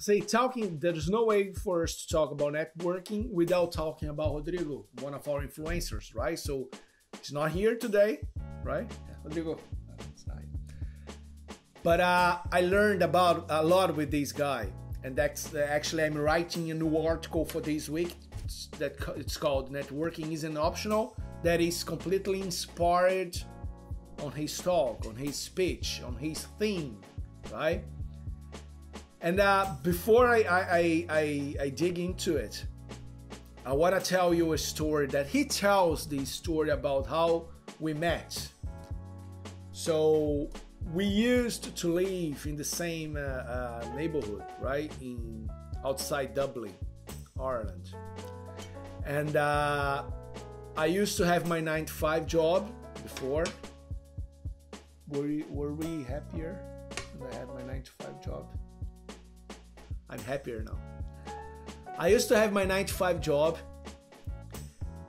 there's no way for us to talk about networking without talking about Rodrigo, one of our influencers, right? So he's not here today, right? Rodrigo, it's not here. But I learned about a lot with this guy, and that's actually I'm writing a new article for this week. It's called "Networking Isn't Optional." That is completely inspired on his talk, on his speech, on his theme, right? And before I dig into it, I want to tell you a story that he tells the story about how we met. So we used to live in the same neighborhood, right? Outside Dublin, Ireland. And I used to have my 9-to-5 job before. Were we happier when I had my 9-to-5 job? I'm happier now. I used to have my 9-to-5 job,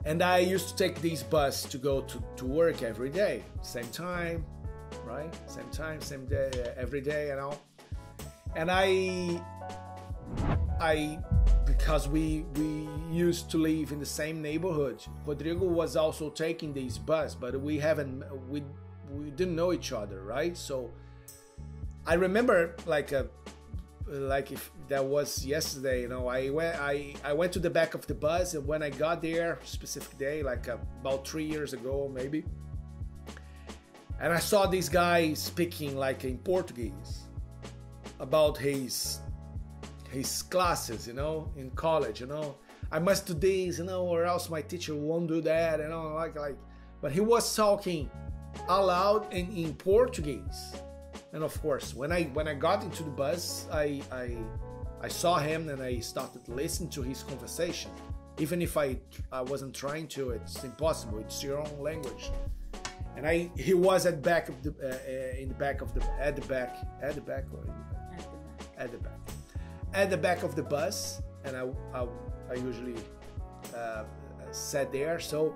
and I used to take this bus to go to work every day. Same time, right? Same time, same day, every day, you know. And I because we used to live in the same neighborhood. Rodrigo was also taking this bus, but we didn't know each other, right? So I remember like if that was yesterday, you know, I went to the back of the bus, and when I got there, specific day, like about 3 years ago maybe, and I saw this guy speaking like in Portuguese about his classes, you know, in college, you know. I must do this, you know, or else my teacher won't do that, you know, like. But he was talking aloud in Portuguese, and of course, when I got into the bus, I saw him and I started listening to his conversation. Even if I wasn't trying to, it's impossible. It's your own language. And he was at the back of the bus, and I usually sat there. So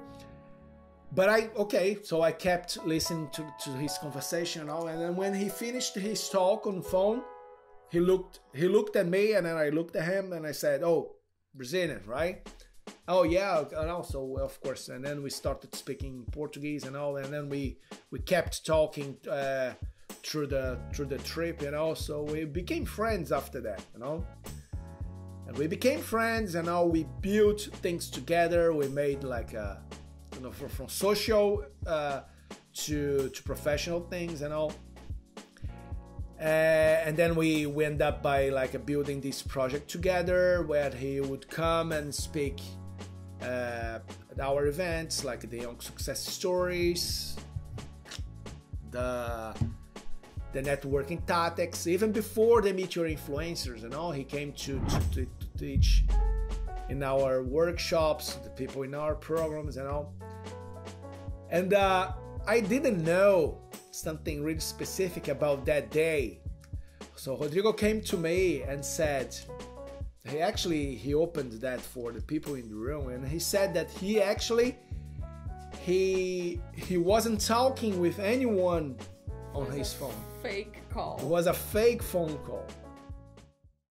I kept listening to his conversation and all. And then when he finished his talk on the phone, he looked at me, and then I looked at him, and I said, "Oh, Brazilian, right?" "Oh yeah," and also of course. And then we started speaking Portuguese and all, and then we kept talking through the trip, you know. So we became friends after that, you know. And we became friends, and now we built things together. We made like you know, from social to professional things and all. And then we end up by like building this project together, where he would come and speak at our events, like the Young Success Stories, the networking tactics. Even before the Meet Your Influencers and all, he came to teach in our workshops, the people in our programs and all. And I didn't know something really specific about that day. So Rodrigo came to me and said, he opened that for the people in the room, and he said that he wasn't talking with anyone on his phone. Fake call. It was a fake phone call.